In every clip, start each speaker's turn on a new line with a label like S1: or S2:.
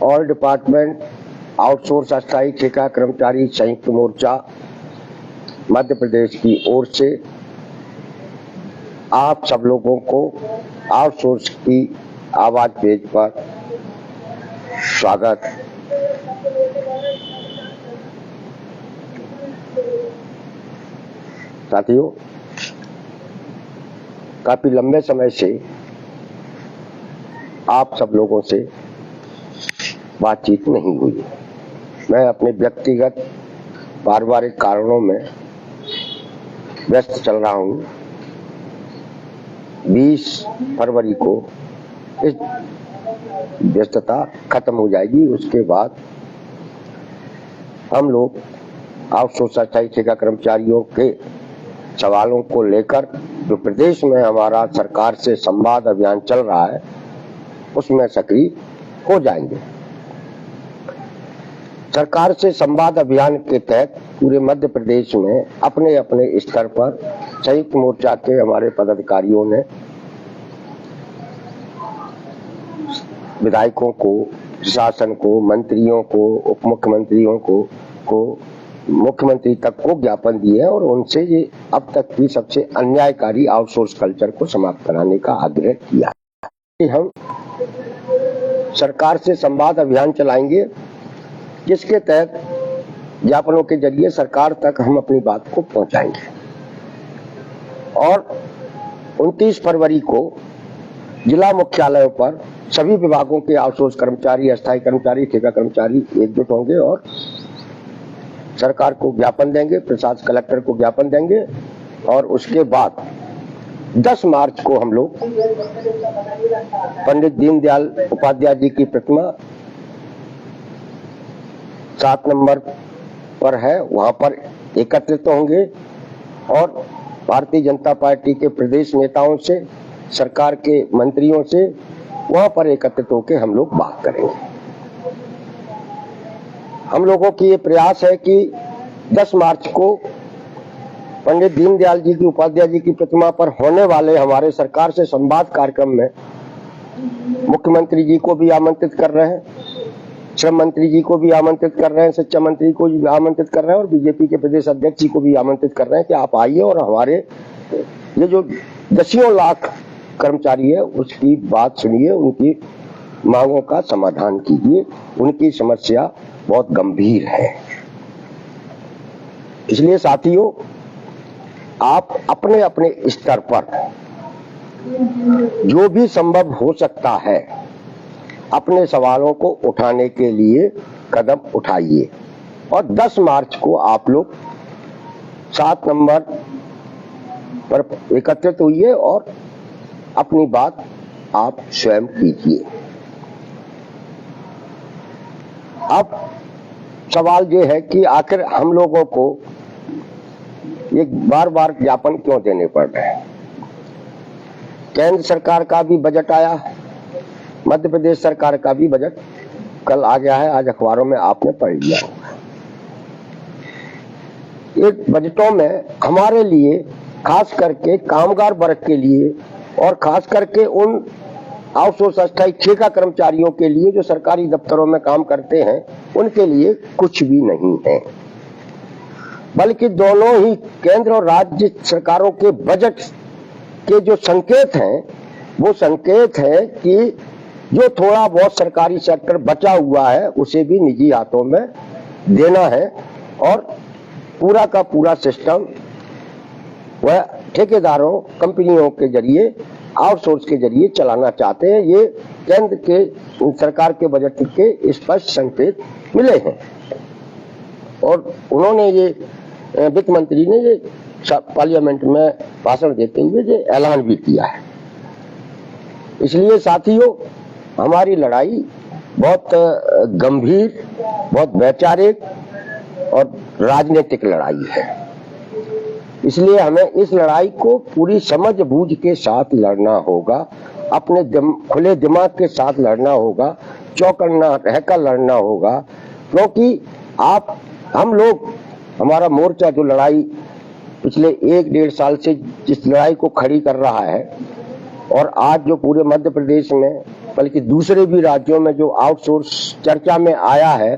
S1: All department outsource अस्थायी ठेका कर्मचारी संयुक्त मोर्चा मध्य प्रदेश की ओर से आप सब लोगों को आउटसोर्स की आवाज पेज पर स्वागत। साथियों, काफी लंबे समय से आप सब लोगों से बातचीत नहीं हुई। मैं अपने व्यक्तिगत पारिवारिक कारणों में व्यस्त चल रहा हूं। 20 फरवरी को इस व्यस्तता खत्म हो जाएगी। उसके बाद हम लोग आउटसोर्स अस्थायी ठेका कर्मचारियों के सवालों को लेकर जो प्रदेश में हमारा सरकार से संवाद अभियान चल रहा है उसमें सक्रिय हो जाएंगे। सरकार से संवाद अभियान के तहत पूरे मध्य प्रदेश में अपने अपने स्तर पर संयुक्त मोर्चा के हमारे पदाधिकारियों ने विधायकों को, प्रशासन को, मंत्रियों को, उप मुख्यमंत्रियों को मुख्यमंत्री तक को ज्ञापन दिए और उनसे ये अब तक की सबसे अन्यायकारी आउटसोर्स कल्चर को समाप्त कराने का आग्रह किया है। हम सरकार से संवाद अभियान चलाएंगे जिसके तहत ज्ञापनों के जरिए सरकार तक हम अपनी बात को पहुंचाएंगे और 29 फरवरी को जिला मुख्यालयों पर सभी विभागों के आउटसोर्स कर्मचारी, अस्थायी कर्मचारी, ठेका कर्मचारी एकजुट होंगे और सरकार को ज्ञापन देंगे, प्रशासन कलेक्टर को ज्ञापन देंगे और उसके बाद 10 मार्च को हम लोग पंडित दीनदयाल उपाध्याय जी की प्रतिमा 7 नंबर पर है, वहां पर एकत्रित होंगे और भारतीय जनता पार्टी के प्रदेश नेताओं से, सरकार के मंत्रियों से वहां पर एकत्रित होकर हम लोग बात करेंगे। हम लोगों की ये प्रयास है कि 10 मार्च को पंडित दीनदयाल जी की उपाध्याय जी की प्रतिमा पर होने वाले हमारे सरकार से संवाद कार्यक्रम में मुख्यमंत्री जी को भी आमंत्रित कर रहे हैं, श्रम मंत्री जी को भी आमंत्रित कर रहे हैं, शिक्षा मंत्री को भी आमंत्रित कर रहे हैं और बीजेपी के प्रदेश अध्यक्ष जी को भी आमंत्रित कर रहे हैं कि आप आइए और हमारे ये जो दसियों लाख कर्मचारी है उसकी बात सुनिए, उनकी मांगों का समाधान कीजिए। उनकी समस्या बहुत गंभीर है। इसलिए साथियों, आप अपने अपने स्तर पर जो भी संभव हो सकता है अपने सवालों को उठाने के लिए कदम उठाइए और 10 मार्च को आप लोग 7 नंबर पर एकत्रित होइए और अपनी बात आप स्वयं कीजिए। अब सवाल ये है कि आखिर हम लोगों को ये बार बार ज्ञापन क्यों देने पड़ रहे हैं। केंद्र सरकार का भी बजट आया, मध्य प्रदेश सरकार का भी बजट कल आ गया है, आज अखबारों में आपने पढ़ लिया होगा। एक बजटों में हमारे लिए, खास करके कामगार वर्ग के लिए और खास करके उन आउटसोर्स अस्थायी ठेका कर्मचारियों के लिए जो सरकारी दफ्तरों में काम करते हैं उनके लिए कुछ भी नहीं है, बल्कि दोनों ही केंद्र और राज्य सरकारों के बजट के जो संकेत हैं वो संकेत है कि जो थोड़ा बहुत सरकारी सेक्टर बचा हुआ है उसे भी निजी हाथों में देना है और पूरा का पूरा सिस्टम वह ठेकेदारों, कंपनियों के जरिए, आउटसोर्स के जरिए चलाना चाहते हैं। ये केंद्र के सरकार के बजट के स्पष्ट संकेत मिले हैं और उन्होंने ये वित्त मंत्री ने ये पार्लियामेंट में भाषण देते हुए ये ऐलान भी किया है। इसलिए साथियों, हमारी लड़ाई बहुत गंभीर, बहुत वैचारिक और राजनीतिक लड़ाई है। इसलिए हमें इस लड़ाई को पूरी समझ बूझ के साथ लड़ना होगा, अपने खुले दिमाग के साथ लड़ना होगा, चौकन्ना रहकर लड़ना होगा, क्योंकि हम लोग, हमारा मोर्चा जो लड़ाई पिछले 1-1.5 साल से जिस लड़ाई को खड़ी कर रहा है और आज जो पूरे मध्य प्रदेश में बल्कि दूसरे भी राज्यों में जो आउटसोर्स चर्चा में आया है,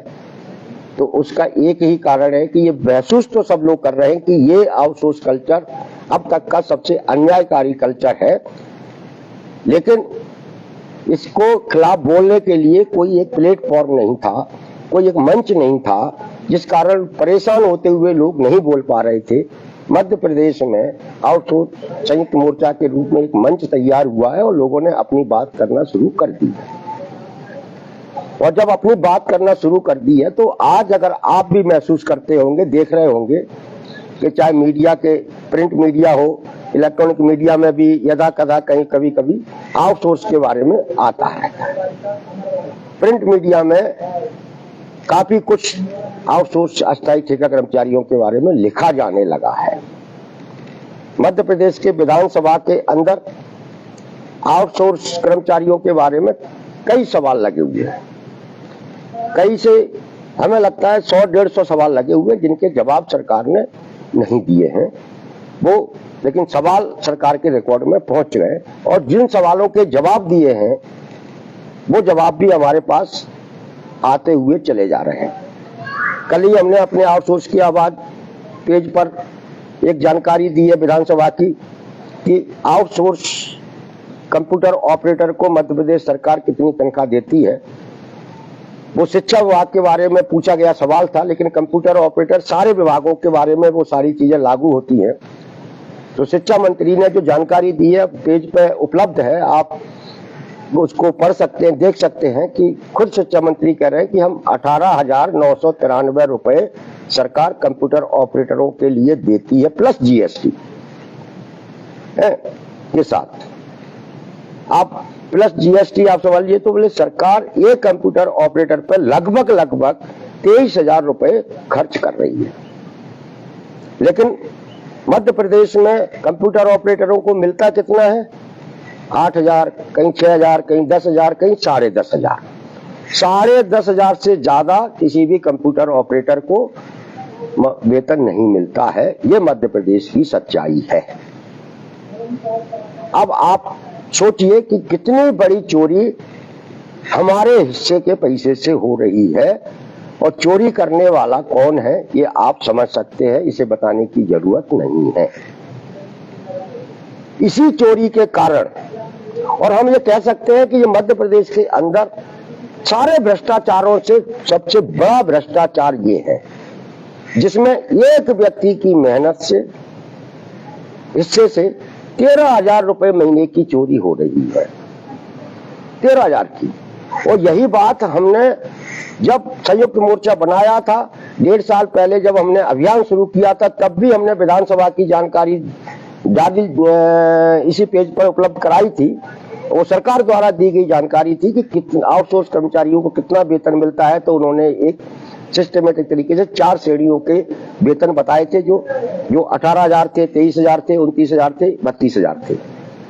S1: तो उसका एक ही कारण है कि ये महसूस तो सब लोग कर रहे हैं कि ये आउटसोर्स कल्चर अब तक का सबसे अन्यायकारी कल्चर है, लेकिन इसको खिलाफ बोलने के लिए कोई एक प्लेटफॉर्म नहीं था, कोई एक मंच नहीं था, जिस कारण परेशान होते हुए लोग नहीं बोल पा रहे थे। मध्य प्रदेश में आउटसोर्स संयुक्त मोर्चा के रूप में एक मंच तैयार हुआ है और लोगों ने अपनी बात करना शुरू कर दी है। और जब अपनी बात करना शुरू कर दी है, तो आज अगर आप भी महसूस करते होंगे, देख रहे होंगे कि चाहे मीडिया के प्रिंट मीडिया हो, इलेक्ट्रॉनिक मीडिया में भी यदा कदा कहीं कभी कभी आउटसोर्स के बारे में आता है। प्रिंट मीडिया में काफी कुछ आउटसोर्स अस्थायी ठेका कर्मचारियों के बारे में लिखा जाने लगा है। मध्य प्रदेश के विधानसभा के अंदर आउटसोर्स कर्मचारियों के बारे में कई सवाल लगे हुए हैं, कई से हमें लगता है 100-150 सवाल लगे हुए जिनके जवाब सरकार ने नहीं दिए हैं वो, लेकिन सवाल सरकार के रिकॉर्ड में पहुंच गए और जिन सवालों के जवाब दिए हैं वो जवाब भी हमारे पास आते हुए चले जा रहे हैं। कल ही हमने अपने आउटसोर्स की आवाज पेज पर एक जानकारी दी है विधानसभा की कि आउटसोर्स कंप्यूटर ऑपरेटर को मध्य प्रदेश सरकार कितनी तनख्वाह देती है। वो शिक्षा विभाग के बारे में पूछा गया सवाल था, लेकिन कंप्यूटर ऑपरेटर सारे विभागों के बारे में वो सारी चीजें लागू होती हैं। तो शिक्षा मंत्री ने जो जानकारी दी है पेज पे उपलब्ध है, आप उसको पढ़ सकते हैं, देख सकते हैं कि खुद शिक्षा मंत्री कह रहे हैं कि हम 18,993 रुपए सरकार कंप्यूटर ऑपरेटरों के लिए देती है प्लस जीएसटी के साथ। आप प्लस जीएसटी आप समझिए तो बोले सरकार एक कंप्यूटर ऑपरेटर पर लगभग 23,000 रुपए खर्च कर रही है, लेकिन मध्य प्रदेश में कंप्यूटर ऑपरेटरों को मिलता कितना है? 8,000, कहीं 6,000, कहीं 10,000, कहीं 10,500। 10,500 से ज्यादा किसी भी कंप्यूटर ऑपरेटर को वेतन नहीं मिलता है। ये मध्य प्रदेश की सच्चाई है। अब आप सोचिए कि कितनी बड़ी चोरी हमारे हिस्से के पैसे से हो रही है और चोरी करने वाला कौन है ये आप समझ सकते हैं, इसे बताने की जरूरत नहीं है। इसी चोरी के कारण, और हम ये कह सकते हैं कि ये मध्य प्रदेश के अंदर सारे भ्रष्टाचारों से सबसे बड़ा भ्रष्टाचार ये है जिसमें एक व्यक्ति की मेहनत से हिस्से से 13,000 रुपए महीने की चोरी हो रही है, 13,000 की। और यही बात हमने जब संयुक्त मोर्चा बनाया था 1.5 साल पहले, जब हमने अभियान शुरू किया था, तब भी हमने विधानसभा की जानकारी इसी पेज पर उपलब्ध कराई थी। वो सरकार द्वारा दी गई जानकारी थी कि कितना आउटसोर्स कर्मचारियों को कितना वेतन मिलता है, तो उन्होंने एक सिस्टमेटिक तरीके से 4 श्रेणियों के वेतन बताए थे, जो 18,000 थे, 23,000 थे, 29,000 थे, 32,000 थे।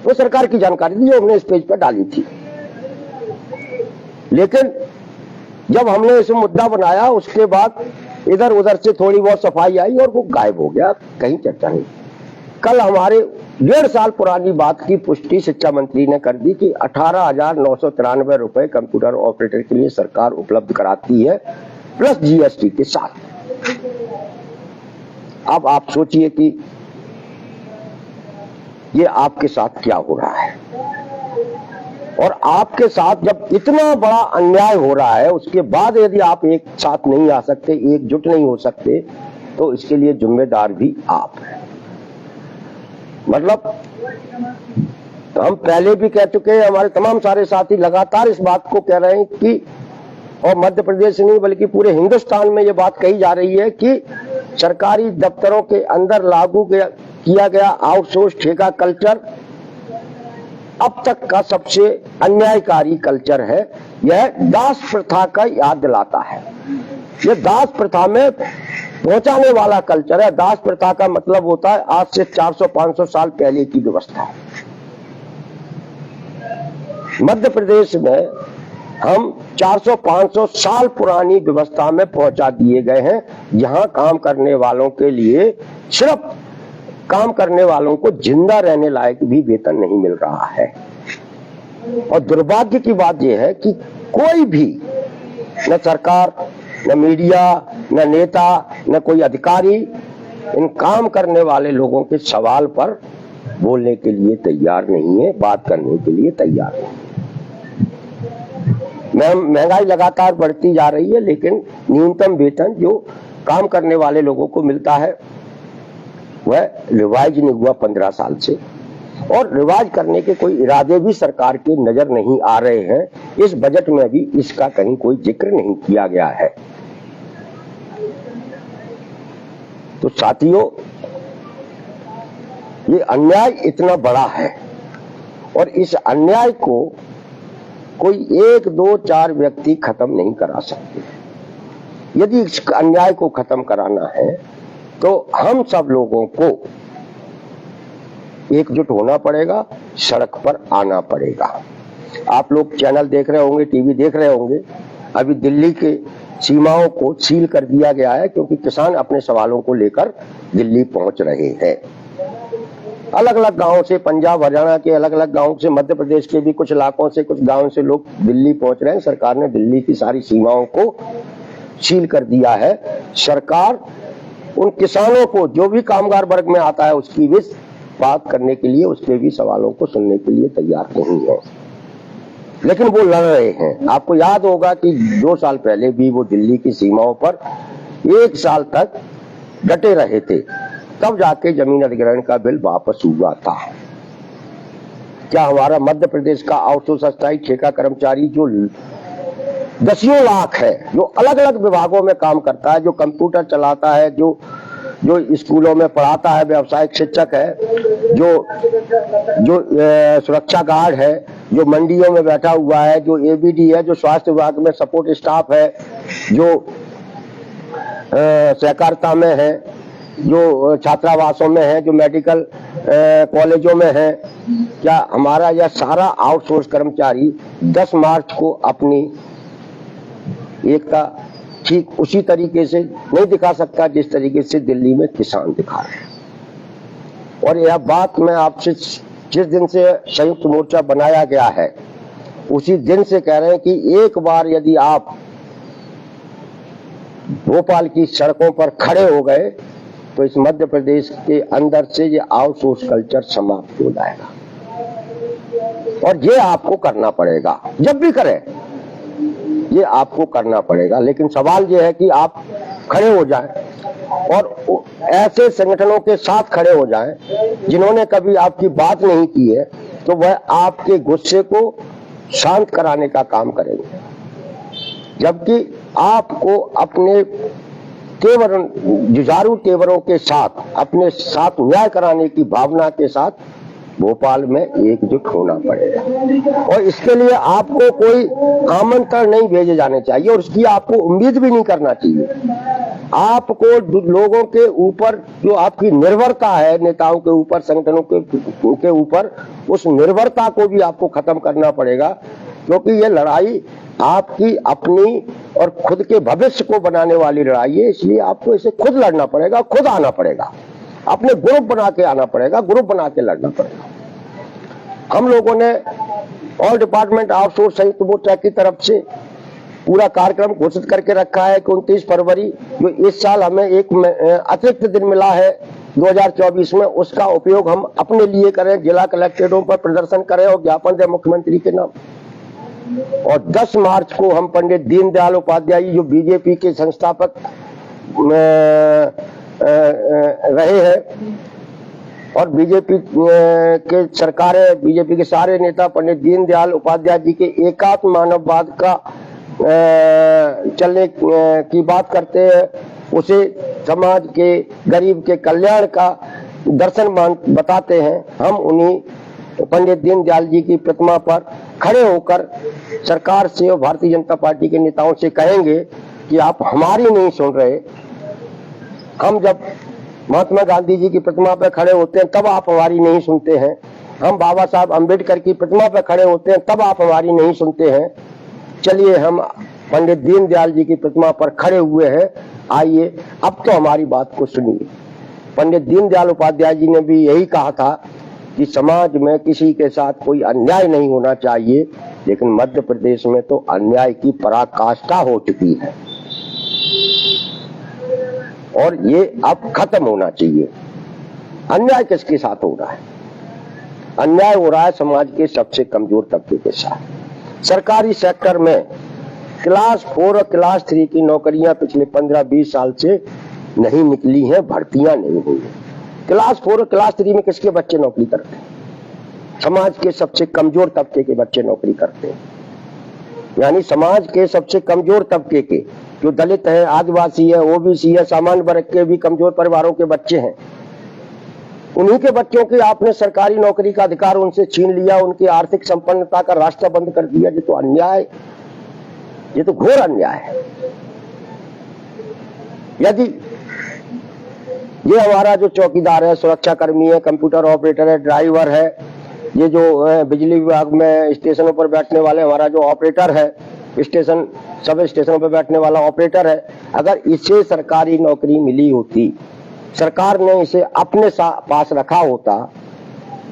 S1: वो सरकार की जानकारी थी जो हमने इस पेज पर डाली थी। लेकिन जब हमने इसे मुद्दा बनाया उसके बाद इधर उधर से थोड़ी बहुत सफाई आई और वो गायब हो गया, कहीं चर्चा नहीं। कल हमारे 1.5 साल पुरानी बात की पुष्टि शिक्षा मंत्री ने कर दी कि 18,993 रुपए कंप्यूटर ऑपरेटर के लिए सरकार उपलब्ध कराती है प्लस जीएसटी के साथ। अब आप सोचिए कि ये आपके साथ क्या हो रहा है, और आपके साथ जब इतना बड़ा अन्याय हो रहा है उसके बाद यदि आप एक साथ नहीं आ सकते, एकजुट नहीं हो सकते, तो इसके लिए जिम्मेदार भी आप हैं। मतलब हम पहले भी कह चुके हैं, हमारे तमाम सारे साथी लगातार इस बात को कह रहे हैं कि, और मध्य प्रदेश नहीं बल्कि पूरे हिंदुस्तान में ये बात कही जा रही है कि सरकारी दफ्तरों के अंदर लागू किया गया आउटसोर्स ठेका कल्चर अब तक का सबसे अन्यायकारी कल्चर है। यह दास प्रथा का याद दिलाता है। यह दास प्रथा में पहुंचाने वाला कल्चर है। दास प्रथा का मतलब होता है आज से 400-500 साल पहले की व्यवस्था। मध्य प्रदेश में हम 400-500 साल पुरानी व्यवस्था में पहुंचा दिए गए हैं, जहां काम करने वालों के लिए सिर्फ काम करने वालों को जिंदा रहने लायक भी वेतन नहीं मिल रहा है। और दुर्भाग्य की बात यह है कि कोई भी, न सरकार, न मीडिया, न नेता, न कोई अधिकारी इन काम करने वाले लोगों के सवाल पर बोलने के लिए तैयार नहीं है, बात करने के लिए तैयार नहीं। महंगाई लगातार बढ़ती जा रही है, लेकिन न्यूनतम वेतन जो काम करने वाले लोगों को मिलता है वह रिवाइज नहीं हुआ 15 साल से, और रिवाइज करने के कोई इरादे भी सरकार के नजर नहीं आ रहे हैं। इस बजट में भी इसका कहीं कोई जिक्र नहीं किया गया है। तो साथियों, ये अन्याय इतना बड़ा है और इस अन्याय को कोई 1, 2, 4 व्यक्ति खत्म नहीं करा सकते। यदि इस अन्याय को खत्म कराना है तो हम सब लोगों को एकजुट होना पड़ेगा, सड़क पर आना पड़ेगा। आप लोग चैनल देख रहे होंगे, टीवी देख रहे होंगे, अभी दिल्ली के सीमाओं को सील कर दिया गया है क्योंकि किसान अपने सवालों को लेकर दिल्ली पहुंच रहे हैं। अलग अलग गांवों से, पंजाब हरियाणा के अलग अलग गांवों से, मध्य प्रदेश के भी कुछ इलाकों से, कुछ गांवों से लोग दिल्ली पहुंच रहे हैं। सरकार ने दिल्ली की सारी सीमाओं को सील कर दिया है। सरकार उन किसानों को, जो भी कामगार वर्ग में आता है, उसकी भी बात करने के लिए, उसके भी सवालों को सुनने के लिए तैयार नहीं है, लेकिन वो लड़ रहे हैं। आपको याद होगा कि 2 साल पहले भी वो दिल्ली की सीमाओं पर 1 साल तक डटे रहे थे, तब जाके जमीन अधिग्रहण का बिल वापस हुआ था। क्या हमारा मध्य प्रदेश का आउटसोर्स अस्थायी ठेका कर्मचारी जो 10 लाख है, जो अलग अलग विभागों में काम करता है, जो कंप्यूटर चलाता है, जो स्कूलों में पढ़ाता है, व्यावसायिक शिक्षक है, जो सुरक्षा गार्ड है, जो मंडियों में बैठा हुआ है, जो एबीडी है, जो स्वास्थ्य विभाग में सपोर्ट स्टाफ है, जो सहकारिता में है, जो छात्रावासों में है, जो मेडिकल कॉलेजों में है, क्या हमारा यह सारा आउटसोर्स कर्मचारी 10 मार्च को अपनी एकता ठीक उसी तरीके से नहीं दिखा सकता जिस तरीके से दिल्ली में किसान दिखा रहे हैं? और यह बात मैं आपसे जिस दिन से संयुक्त मोर्चा बनाया गया है उसी दिन से कह रहे हैं कि एक बार यदि आप भोपाल की सड़कों पर खड़े हो गए तो इस मध्य प्रदेश के अंदर से ये आउटसोर्स कल्चर समाप्त हो जाएगा। और ये आपको करना पड़ेगा, जब भी करें ये आपको करना पड़ेगा। लेकिन सवाल ये है कि आप खड़े हो जाएं और ऐसे संगठनों के साथ खड़े हो जाएं जिन्होंने कभी आपकी बात नहीं की है, तो वह आपके गुस्से को शांत कराने का काम करेंगे, जबकि आपको अपने जुझारू तेवरों के साथ, अपने साथ न्याय कराने की भावना के साथ भोपाल में एकजुट होना पड़ेगा। और इसके लिए आपको कोई आमंत्रण नहीं भेजे जाने चाहिए और उसकी आपको उम्मीद भी नहीं करना चाहिए। आपको लोगों के ऊपर जो आपकी निर्भरता है, नेताओं के ऊपर, संगठनों के ऊपर, उस निर्भरता को भी आपको खत्म करना पड़ेगा, क्योंकि ये लड़ाई आपकी अपनी और खुद के भविष्य को बनाने वाली लड़ाई है। इसलिए आपको इसे खुद लड़ना पड़ेगा, खुद आना पड़ेगा, अपने ग्रुप बना के आना पड़ेगा, ग्रुप बना के लड़ना पड़ेगा। हम लोगों ने ऑल डिपार्टमेंट आउटसोर्स संयुक्त मोर्चा की तरफ से पूरा कार्यक्रम घोषित करके रखा है कि 29 फरवरी, जो इस साल हमें एक अतिरिक्त दिन मिला है 2024 में, उसका उपयोग हम अपने लिए करें, जिला कलेक्ट्रेटों पर प्रदर्शन करें और ज्ञापन दें मुख्यमंत्री के नाम। और 10 मार्च को हम पंडित दीनदयाल उपाध्याय जो बीजेपी के संस्थापक रहे हैं और बीजेपी के सरकारें, बीजेपी के सारे नेता पंडित दीनदयाल उपाध्याय जी के एकात्म मानववाद का चलने की बात करते हैं, उसे समाज के गरीब के कल्याण का दर्शन बताते हैं। हम उन्हीं पंडित दीनदयाल जी की प्रतिमा पर खड़े होकर सरकार से और भारतीय जनता पार्टी के नेताओं से कहेंगे कि आप हमारी नहीं सुन रहे। हम जब महात्मा गांधी जी की प्रतिमा पर खड़े होते हैं तब आप हमारी नहीं सुनते हैं, हम बाबा साहब अम्बेडकर की प्रतिमा पर खड़े होते हैं तब आप हमारी नहीं सुनते हैं। चलिए, हम पंडित दीनदयाल जी की प्रतिमा पर खड़े हुए हैं, आइए अब तो हमारी बात को सुनिए। पंडित दीनदयाल उपाध्याय जी ने भी यही कहा था कि समाज में किसी के साथ कोई अन्याय नहीं होना चाहिए, लेकिन मध्य प्रदेश में तो अन्याय की पराकाष्ठा हो चुकी है और ये अब खत्म होना चाहिए। अन्याय किसके साथ हो रहा है? अन्याय हो रहा है समाज के सबसे कमजोर तबके के साथ। सरकारी सेक्टर में क्लास 4 और क्लास 3 की नौकरियां पिछले 15-20 साल से नहीं निकली हैं, भर्तियां नहीं हुई हैं। क्लास 4 और क्लास 3 में किसके बच्चे नौकरी करते हैं? समाज के सबसे कमजोर तबके के बच्चे नौकरी करते हैं। यानी समाज के सबसे कमजोर तबके के, जो दलित है, आदिवासी है, ओबीसी है, सामान्य वर्ग के भी कमजोर परिवारों के बच्चे हैं, उन्हीं के बच्चों की आपने सरकारी नौकरी का अधिकार उनसे छीन लिया, उनकी आर्थिक संपन्नता का रास्ता बंद कर दिया। ये तो अन्याय, ये तो घोर अन्याय है। यदि ये हमारा जो चौकीदार है, सुरक्षा कर्मी है, कंप्यूटर ऑपरेटर है, ड्राइवर है, ये जो बिजली विभाग में स्टेशनों पर बैठने वाले हमारा जो ऑपरेटर है, स्टेशन सब स्टेशनों पर बैठने वाला ऑपरेटर है, अगर इसे सरकारी नौकरी मिली होती, सरकार ने इसे अपने पास रखा होता,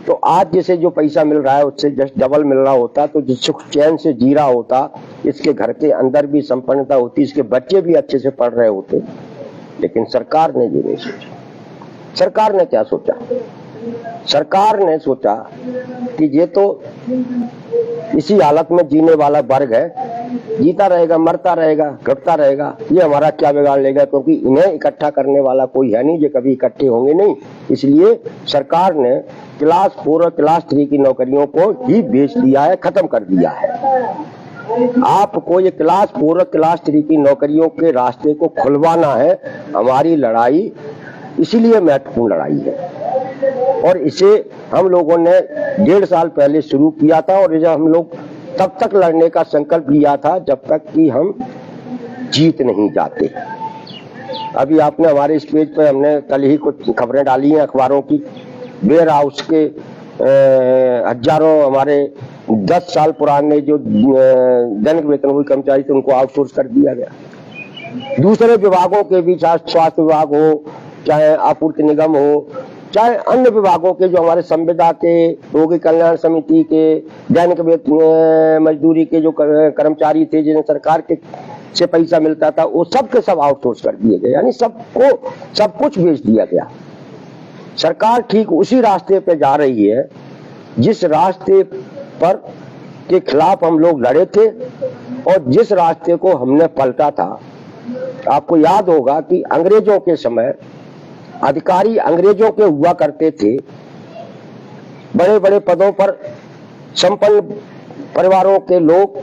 S1: तो आज जिसे जो पैसा मिल रहा है उससे जस्ट डबल मिल रहा होता, तो जिस सुख चैन से जी रहा होता, इसके घर के अंदर भी संपन्नता होती, इसके बच्चे भी अच्छे से पढ़ रहे होते। लेकिन सरकार ने ये नहीं सोचा। सरकार ने क्या सोचा? सरकार ने सोचा कि ये तो इसी हालत में जीने वाला वर्ग है, जीता रहेगा, मरता रहेगा, घटता रहेगा, ये हमारा क्या बिगाड़ लेगा, क्योंकि इन्हें इकट्ठा करने वाला कोई है नहीं, ये कभी इकट्ठे होंगे नहीं। इसलिए सरकार ने क्लास 4 और क्लास 3 की नौकरियों को ही बेच दिया है, खत्म कर दिया है। आपको ये क्लास 4 और क्लास 3 की नौकरियों के रास्ते को खुलवाना है। हमारी लड़ाई इसीलिए महत्वपूर्ण लड़ाई है और इसे हम लोगों ने 1.5 साल पहले शुरू किया था और जब हम लोग तब तक लड़ने का संकल्प लिया था जब तक कि हम जीत नहीं जाते। अभी आपने हमारे इस पेज पर हमने कल ही कुछ खबरें डाली हैं अखबारों की। वेयर हाउस के हजारों हमारे 10 साल पुराने जो दैनिक वेतनभोगी कर्मचारी थे उनको आउटसोर्स कर दिया गया। दूसरे विभागों के भी, चाहे स्वास्थ्य विभाग हो, चाहे आपूर्ति निगम हो, चाहे अन्य विभागों के जो हमारे संविदा के, रोगी कल्याण समिति के, दैनिक मजदूरी के जो कर्मचारी थे जिन्हें सरकार के से पैसा मिलता था, वो सब के सब आउटसोर्स कर दिए गए। यानी सबको सब कुछ बेच दिया गया। सरकार ठीक उसी रास्ते पे जा रही है जिस रास्ते पर के खिलाफ हम लोग लड़े थे और जिस रास्ते को हमने पलटा था। आपको याद होगा कि अंग्रेजों के समय अधिकारी अंग्रेजों के हुआ करते थे, बड़े बड़े पदों पर संपन्न परिवारों के लोग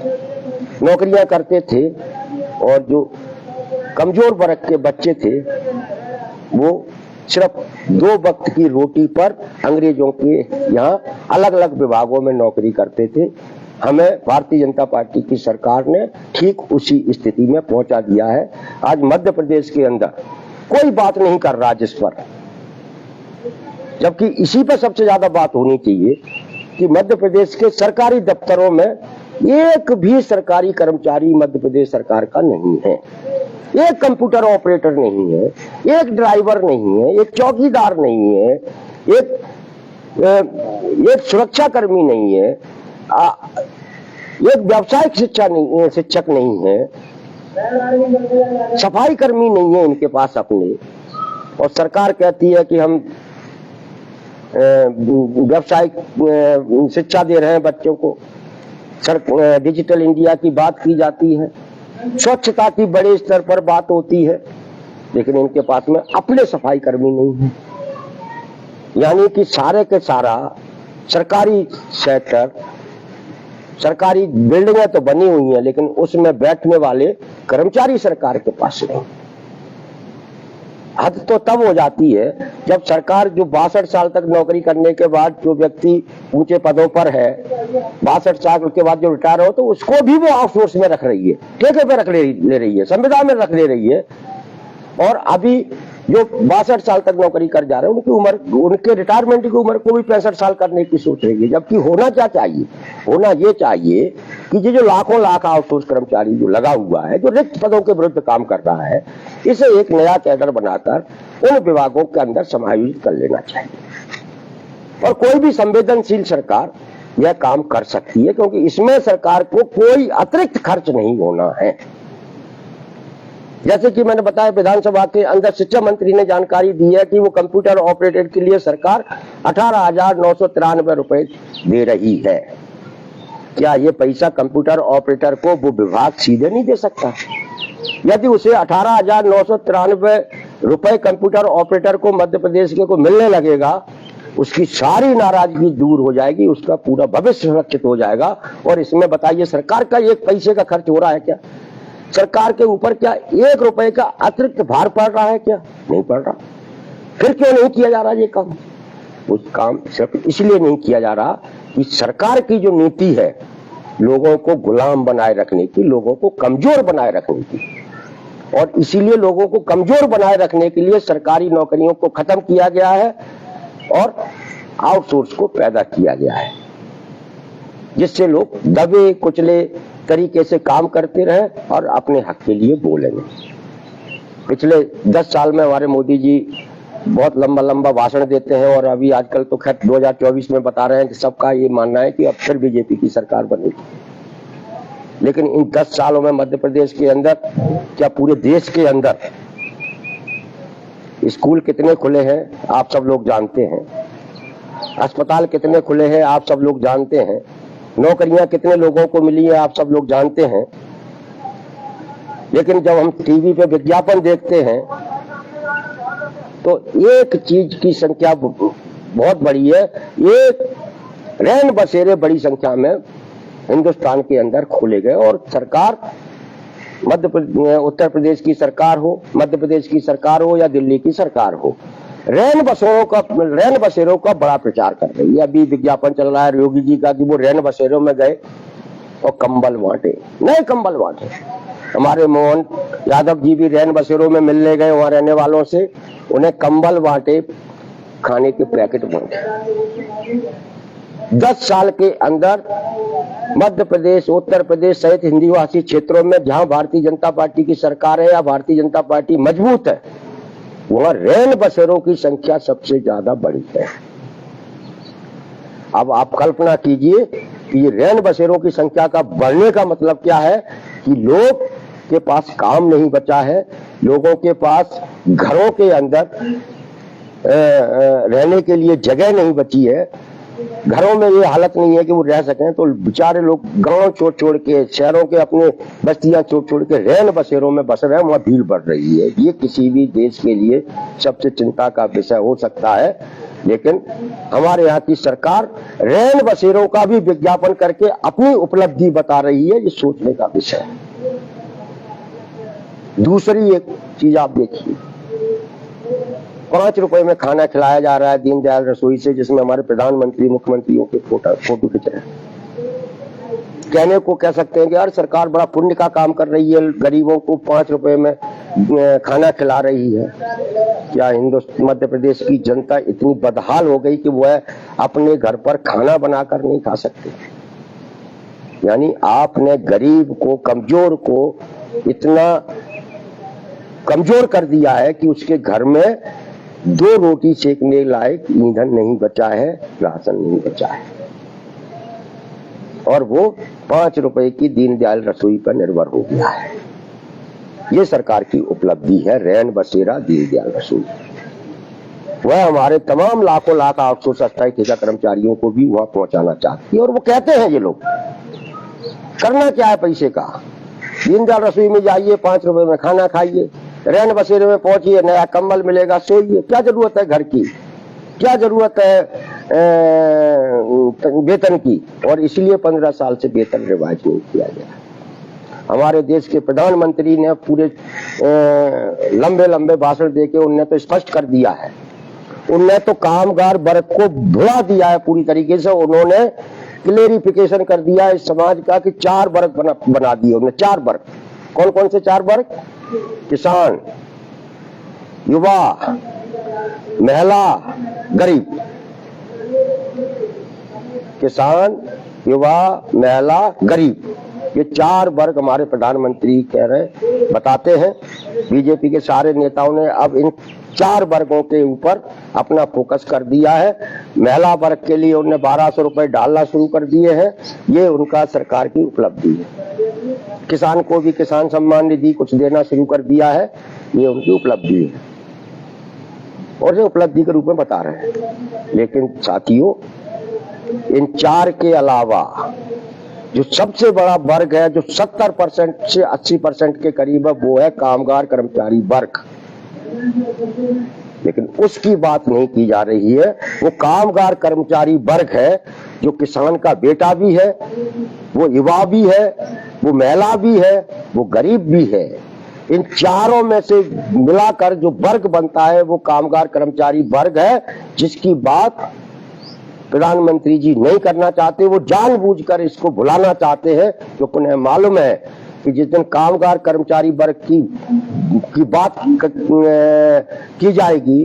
S1: नौकरियां करते थे और जो कमजोर वर्ग के बच्चे थे वो सिर्फ 2 वक्त की रोटी पर अंग्रेजों के यहाँ अलग अलग विभागों में नौकरी करते थे। हमें भारतीय जनता पार्टी की सरकार ने ठीक उसी स्थिति में पहुंचा दिया है। आज मध्य प्रदेश के अंदर कोई बात नहीं कर रहा जिस पर, जबकि इसी पर सबसे ज्यादा बात होनी चाहिए कि मध्य प्रदेश के सरकारी दफ्तरों में एक भी सरकारी कर्मचारी मध्य प्रदेश सरकार का नहीं है। एक कंप्यूटर ऑपरेटर नहीं है, एक ड्राइवर नहीं है, एक चौकीदार नहीं है, एक सुरक्षा कर्मी नहीं है, एक व्यावसायिक शिक्षक नहीं है, सफाई कर्मी नहीं है इनके पास अपने। और सरकार कहती है कि हम व्यावसायिक शिक्षा दे रहे हैं बच्चों को। डिजिटल इंडिया की बात की जाती है, स्वच्छता की बड़े स्तर पर बात होती है, लेकिन इनके पास में अपने सफाई कर्मी नहीं है। यानी कि सारे के सारा सरकारी सेक्टर, सरकारी बिल्डिंगें तो बनी हुई हैं लेकिन उसमें बैठने वाले कर्मचारी सरकार के पास नहीं। हद तो तब हो जाती है जब सरकार जो 62 साल तक नौकरी करने के बाद जो व्यक्ति ऊंचे पदों पर है, 62 साल के बाद जो रिटायर हो तो उसको भी वो आउटसोर्स में रख रही है, ठेके पे ले रही है, संविदा में रख ले रही है। और अभी जो 62 साल तक नौकरी कर जा रहे हैं, उनकी उम्र, उनके रिटायरमेंट की उम्र को भी 65 साल करने की सोच रही है। जबकि होना क्या चाहिए, होना ये चाहिए कि ये जो लाखों लाख आउटसोर्स कर्मचारी जो लगा हुआ है, जो रिक्त पदों के विरुद्ध काम कर रहा है, इसे एक नया कैडर बनाकर उन विभागों के अंदर समायोजित कर लेना चाहिए। और कोई भी संवेदनशील सरकार यह काम कर सकती है, क्योंकि इसमें सरकार को कोई अतिरिक्त खर्च नहीं होना है। जैसे कि मैंने बताया, विधानसभा के अंदर शिक्षा मंत्री ने जानकारी दी है कि वो कंप्यूटर ऑपरेटर के लिए सरकार 18,993 रुपए दे रही है। क्या ये पैसा कंप्यूटर ऑपरेटर को वो विभाग सीधे नहीं दे सकता? यदि उसे 18,993 रुपए कंप्यूटर ऑपरेटर को मध्य प्रदेश के को मिलने लगेगा, उसकी सारी नाराजगी दूर हो जाएगी, उसका पूरा भविष्य सुरक्षित हो जाएगा। और इसमें बताइए, सरकार का एक पैसे का खर्च हो रहा है क्या? सरकार के ऊपर क्या 1 रुपए का अतिरिक्त भार पड़ रहा है क्या? नहीं पड़ रहा। फिर क्यों नहीं किया जा रहा ये काम? उस काम सिर्फ इसलिए नहीं किया जा रहा कि सरकार की जो नीति है लोगों को गुलाम बनाए रखने की, लोगों को कमजोर बनाए रखने की, और इसीलिए लोगों को कमजोर बनाए रखने के लिए सरकारी नौकरियों को खत्म किया गया है और आउटसोर्स को पैदा किया गया है, जिससे लोग दबे कुचले तरीके से काम करते रहे और अपने हक के लिए बोलेंगे। पिछले 10 साल में हमारे मोदी जी बहुत लंबा लंबा भाषण देते हैं, और अभी आजकल तो खैर 2024 में बता रहे हैं कि सबका ये मानना है कि अब फिर बीजेपी की सरकार बनेगी। लेकिन इन 10 सालों में मध्य प्रदेश के अंदर, क्या पूरे देश के अंदर स्कूल कितने खुले हैं आप सब लोग जानते हैं, अस्पताल कितने खुले हैं आप सब लोग जानते हैं, नौकरियां कितने लोगों को मिली है आप सब लोग जानते हैं। लेकिन जब हम टीवी पे विज्ञापन देखते हैं तो एक चीज की संख्या बहुत बड़ी है, एक रैन बसेरे बड़ी संख्या में हिंदुस्तान के अंदर खोले गए। और सरकार उत्तर प्रदेश की सरकार हो, मध्य प्रदेश की सरकार हो या दिल्ली की सरकार हो, रैन बसेरों का बड़ा प्रचार कर रही है। अभी विज्ञापन चल रहा है योगी जी का कि वो रैन बसेरों में गए और कंबल बांटे, नए कंबल बांटे। हमारे मोहन यादव जी भी रैन बसेरों में मिलने गए वहां रहने वालों से, उन्हें कंबल बांटे, खाने के पैकेट बांटे। 10 साल के अंदर मध्य प्रदेश, उत्तर प्रदेश सहित हिंदी भाषी क्षेत्रों में जहां भारतीय जनता पार्टी की सरकार है या भारतीय जनता पार्टी मजबूत है, वहां रैन बसेरों की संख्या सबसे ज्यादा बढ़ी है। अब आप कल्पना कीजिए कि रैन बसेरों की संख्या का बढ़ने का मतलब क्या है कि लोग के पास काम नहीं बचा है, लोगों के पास घरों के अंदर रहने के लिए जगह नहीं बची है, घरों में ये हालत नहीं है कि वो रह सकें, तो बेचारे लोग गांव छोड़ के, शहरों के अपने बस्तियां छोड़ के रैन बसेरों में बस रहे हैं, वहां भीड़ बढ़ रही है। ये किसी भी देश के लिए सबसे चिंता का विषय हो सकता है। लेकिन हमारे यहाँ की सरकार रैन बसेरों का भी विज्ञापन करके अपनी उपलब्धि बता रही है, ये सोचने का विषय है। दूसरी एक चीज आप देखिए, 5 रुपए में खाना खिलाया जा रहा है दीनदयाल रसोई से, जिसमें हमारे प्रधानमंत्री मुख्यमंत्रियों के फोटो खिंच रहे हैं। कहने को कह सकते हैं कि यार सरकार बड़ा पुण्य का काम कर रही है, गरीबों को 5 रुपए में खाना खिला रही है। क्या मध्य प्रदेश की जनता इतनी बदहाल हो गई कि वह अपने घर पर खाना बनाकर नहीं खा सकती? यानी आपने गरीब को, कमजोर को इतना कमजोर कर दिया है कि उसके घर में 2 रोटी सेकने लायक ईंधन नहीं बचा है, राशन नहीं बचा है, और वो 5 रुपए की दीनदयाल रसोई पर निर्भर हो गया है। ये सरकार की उपलब्धि है, रैन बसेरा दीनदयाल रसोई। वह हमारे तमाम लाखों लाख आउटसोर्स अस्थायी ठेका कर्मचारियों को भी वहां पहुंचाना चाहती है। और वो कहते हैं, ये लोग करना क्या है पैसे का, दीनदयाल रसोई में जाइए, 5 रुपए में खाना खाइए, रैन बसेरे में पहुंचिए, नया कंबल मिलेगा, सोइए। क्या जरूरत है घर की, क्या जरूरत है वेतन की? और इसलिए 15 साल से वेतन रिवाइज नहीं किया गया। हमारे देश के प्रधानमंत्री ने पूरे लंबे लंबे भाषण देके उनने तो स्पष्ट कर दिया है, उनने तो कामगार वर्ग को भुला दिया है पूरी तरीके से। उन्होंने क्लेरिफिकेशन कर दिया है इस समाज का कि 4 वर्ग बना दिए उन्होंने। 4 वर्ग, कौन कौन से 4 वर्ग? किसान, युवा, महिला, गरीब। किसान, युवा, महिला, गरीब, ये 4 वर्ग हमारे प्रधानमंत्री कह रहे बताते हैं। बीजेपी के सारे नेताओं ने अब इन 4 वर्गों के ऊपर अपना फोकस कर दिया है। महिला वर्ग के लिए उन्होंने 1200 रुपए डालना शुरू कर दिए हैं, ये उनका सरकार की उपलब्धि है। किसान को भी किसान सम्मान निधि कुछ देना शुरू कर दिया है, ये उनकी उपलब्धि है और ये उपलब्धि के रूप में बता रहे हैं। लेकिन साथियों, इन 4 के अलावा जो सबसे बड़ा वर्ग है, जो 70% से 80% के करीब है, वो है कामगार कर्मचारी वर्ग। लेकिन उसकी बात नहीं की जा रही है। वो कामगार कर्मचारी वर्ग है जो किसान का बेटा भी है, वो युवा भी है, वो महिला भी है, वो गरीब भी है। इन चारों में से मिलाकर जो वर्ग बनता है वो कामगार कर्मचारी वर्ग है, जिसकी बात प्रधानमंत्री जी नहीं करना चाहते। वो जानबूझकर इसको भुलाना चाहते हैं, क्योंकि उन्हें मालूम है कि जिस दिन कामगार कर्मचारी वर्ग की बात की जाएगी,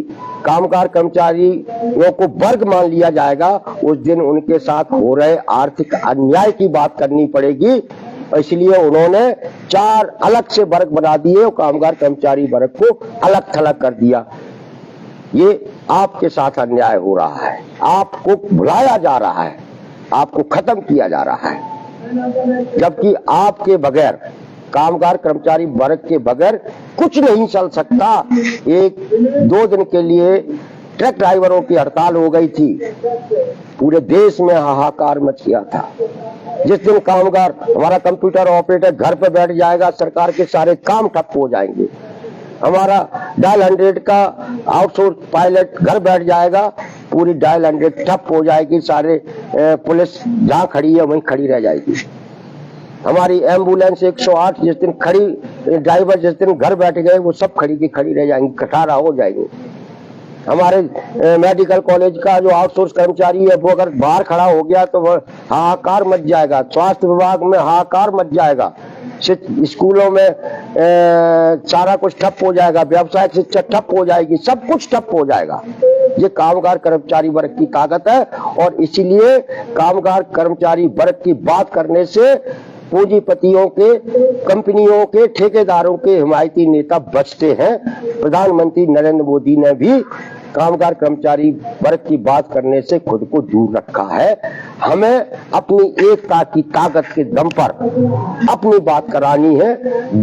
S1: कामगार कर्मचारियों को वर्ग मान लिया जाएगा, उस दिन उनके साथ हो रहे आर्थिक अन्याय की बात करनी पड़ेगी। इसलिए उन्होंने 4 अलग से वर्ग बना दिए और कामगार कर्मचारी वर्ग को अलग थलग कर दिया। ये आपके साथ अन्याय हो रहा है, आपको भुलाया जा रहा है, आपको खत्म किया जा रहा है। जबकि आपके बगैर, कामगार कर्मचारी वर्ग के बगैर कुछ नहीं चल सकता। 1-2 दिन के लिए ट्रक ड्राइवरों की हड़ताल हो गई थी, पूरे देश में हाहाकार मच गया था। जिस दिन कामगार, हमारा कंप्यूटर ऑपरेटर घर पे बैठ जाएगा, सरकार के सारे काम ठप हो जाएंगे। हमारा डायल 100 का आउटसोर्स पायलट घर बैठ जाएगा, पूरी डायल 100 ठप हो जाएगी, सारे पुलिस जहां खड़ी है वहीं खड़ी रह जाएगी। हमारी एम्बुलेंस 108 जिस दिन खड़ी, ड्राइवर जिस दिन घर बैठ गए, वो सब खड़ी की खड़ी रह जाएंगी, कटारा हो जाएंगे। हमारे मेडिकल कॉलेज का जो आउटसोर्स कर्मचारी है, वो अगर बाहर खड़ा हो गया तो वह हाहाकार मच जाएगा। स्वास्थ्य विभाग में हाहाकार मच जाएगा, स्कूलों में सारा कुछ ठप हो जाएगा, व्यवसायिक शिक्षा ठप हो जाएगी, सब कुछ ठप हो जाएगा। ये कामगार कर्मचारी वर्ग की ताकत है और इसीलिए कामगार कर्मचारी वर्ग की बात करने से पूंजीपतियों के, कंपनियों के, ठेकेदारों के हिमायती नेता बचते हैं। प्रधानमंत्री नरेंद्र मोदी ने भी कामगार कर्मचारी वर्ग की बात करने से खुद को दूर रखा है। हमें अपनी एकता की ताकत के दम पर अपनी बात करानी है।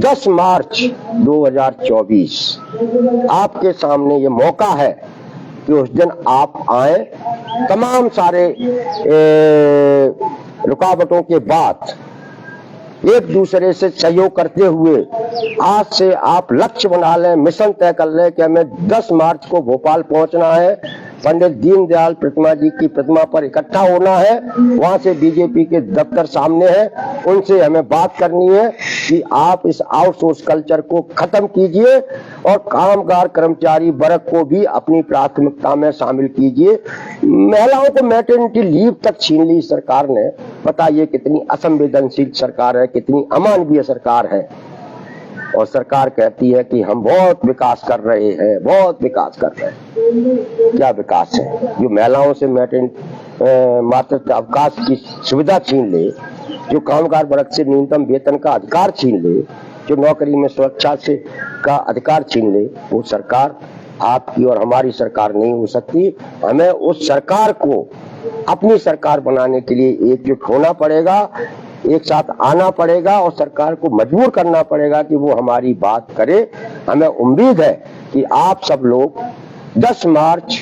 S1: 10 मार्च 2024 आपके सामने ये मौका है कि उस दिन आप आए, तमाम सारे रुकावटों के बाद एक दूसरे से सहयोग करते हुए आज से आप लक्ष्य बना लें, मिशन तय कर लें कि हमें 10 मार्च को भोपाल पहुंचना है, पंडित दीनदयाल प्रतिमा जी की प्रतिमा पर इकट्ठा होना है। वहां से बीजेपी के दफ्तर सामने है, उनसे हमें बात करनी है कि आप इस आउटसोर्स कल्चर को खत्म कीजिए और कामगार कर्मचारी वर्ग को भी अपनी प्राथमिकता में शामिल कीजिए। महिलाओं को मैटरनिटी लीव तक छीन ली सरकार ने। बताइए कितनी असंवेदनशील सरकार है, कितनी अमानवीय सरकार है। और सरकार कहती है कि हम बहुत विकास कर रहे हैं, बहुत विकास कर रहे हैं। क्या विकास है? जो महिलाओं से मातृत्व अवकाश की सुविधा छीन ले, जो कामगार वर्ग से न्यूनतम वेतन का अधिकार छीन ले, जो नौकरी में सुरक्षा से का अधिकार छीन ले, वो सरकार आपकी और हमारी सरकार नहीं हो सकती। हमें उस सरकार को अपनी सरकार बनाने के लिए एकजुट होना पड़ेगा, एक साथ आना पड़ेगा और सरकार को मजबूर करना पड़ेगा कि वो हमारी बात करे। हमें उम्मीद है कि आप सब लोग 10 मार्च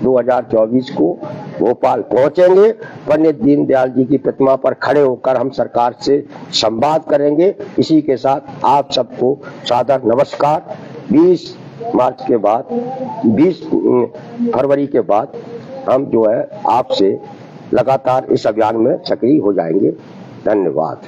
S1: 2024 को भोपाल पहुंचेंगे। पंडित दीनदयाल जी की प्रतिमा पर खड़े होकर हम सरकार से संवाद करेंगे। इसी के साथ आप सबको सादर नमस्कार। 20 मार्च के बाद, 20 फरवरी के बाद हम जो है आपसे लगातार इस अभियान में सक्रिय हो जाएंगे। धन्यवाद।